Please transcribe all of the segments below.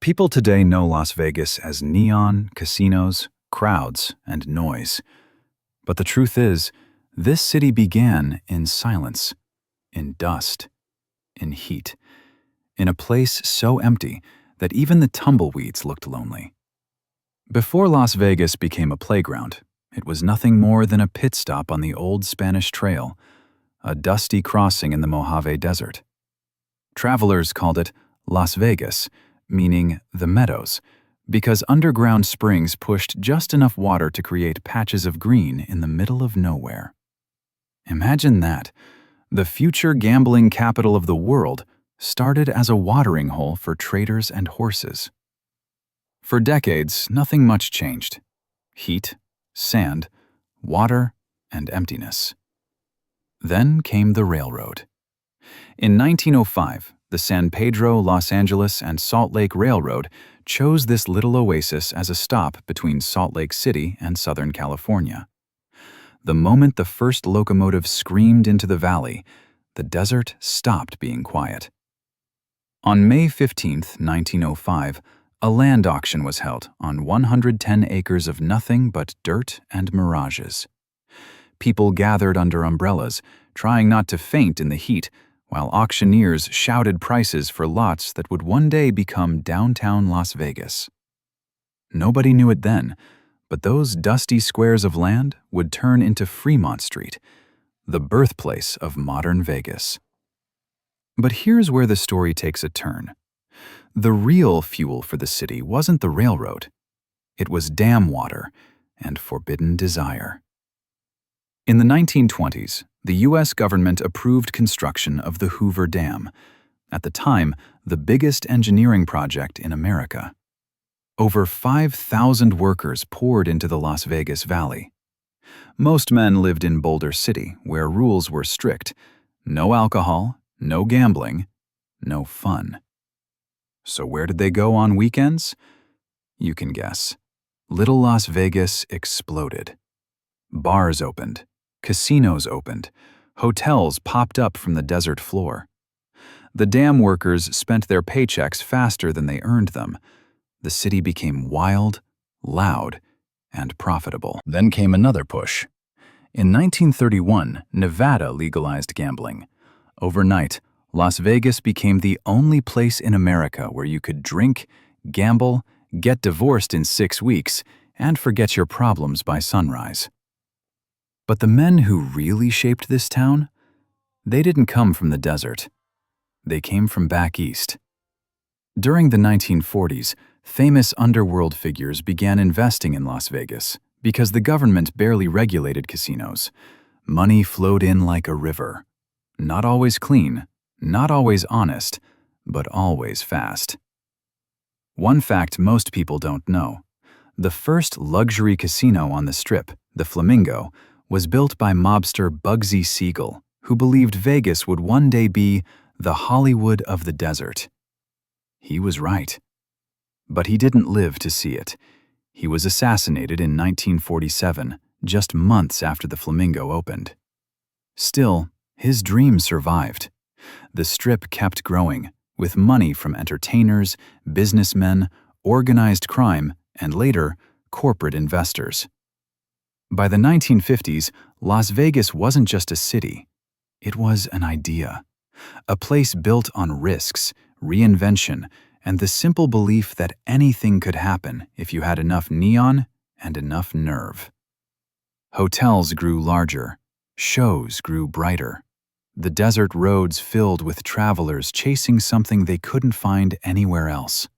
People today know Las Vegas as neon, casinos, crowds, and noise. But the truth is, this city began in silence, in dust, in heat, in a place so empty that even the tumbleweeds looked lonely. Before Las Vegas became a playground, it was nothing more than a pit stop on the old Spanish Trail, a dusty crossing in the Mojave Desert. Travelers called it Las Vegas, meaning the meadows, because underground springs pushed just enough water to create patches of green in the middle of nowhere. Imagine that. The future gambling capital of the world started as a watering hole for traders and horses. For decades, nothing much changed. Heat, sand, water, and emptiness. Then came the railroad. In 1905, the San Pedro, Los Angeles, and Salt Lake Railroad chose this little oasis as a stop between Salt Lake City and Southern California. The moment the first locomotive screamed into the valley, the desert stopped being quiet. On May 15, 1905, a land auction was held on 110 acres of nothing but dirt and mirages. People gathered under umbrellas, trying not to faint in the heat, while auctioneers shouted prices for lots that would one day become downtown Las Vegas. Nobody knew it then, but those dusty squares of land would turn into Fremont Street, the birthplace of modern Vegas. But here's where the story takes a turn. The real fuel for the city wasn't the railroad. It was dam water and forbidden desire. In the 1920s, the U.S. government approved construction of the Hoover Dam, at the time the biggest engineering project in America. Over 5,000 workers poured into the Las Vegas Valley. Most men lived in Boulder City, where rules were strict: no alcohol, no gambling, no fun. So where did they go on weekends? You can guess. Little Las Vegas exploded. Bars opened. Casinos opened. Hotels popped up from the desert floor. The dam workers spent their paychecks faster than they earned them. The city became wild, loud, and profitable. Then came another push. In 1931, Nevada legalized gambling. Overnight, Las Vegas became the only place in America where you could drink, gamble, get divorced in 6 weeks, and forget your problems by sunrise. But the men who really shaped this town, they didn't come from the desert. They came from back east. During the 1940s, famous underworld figures began investing in Las Vegas because the government barely regulated casinos. Money flowed in like a river. Not always clean, not always honest, but always fast. One fact most people don't know: the first luxury casino on the Strip, the Flamingo, was built by mobster Bugsy Siegel, who believed Vegas would one day be the Hollywood of the desert. He was right. But he didn't live to see it. He was assassinated in 1947, just months after the Flamingo opened. Still, his dream survived. The Strip kept growing, with money from entertainers, businessmen, organized crime, and later, corporate investors. By the 1950s, Las Vegas wasn't just a city. It was an idea. A place built on risks, reinvention, and the simple belief that anything could happen if you had enough neon and enough nerve. Hotels grew larger. Shows grew brighter. The desert roads filled with travelers chasing something they couldn't find anywhere else.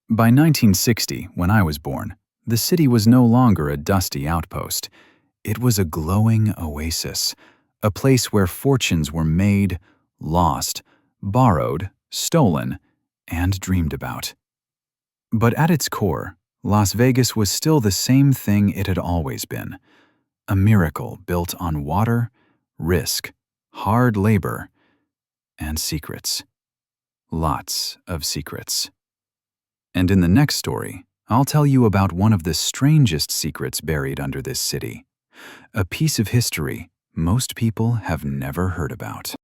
By 1960, when I was born, the city was no longer a dusty outpost. It was a glowing oasis, a place where fortunes were made, lost, borrowed, stolen, and dreamed about. But at its core, Las Vegas was still the same thing it had always been: a miracle built on water, risk, hard labor, and secrets. Lots of secrets. And in the next story, I'll tell you about one of the strangest secrets buried under this city, a piece of history most people have never heard about.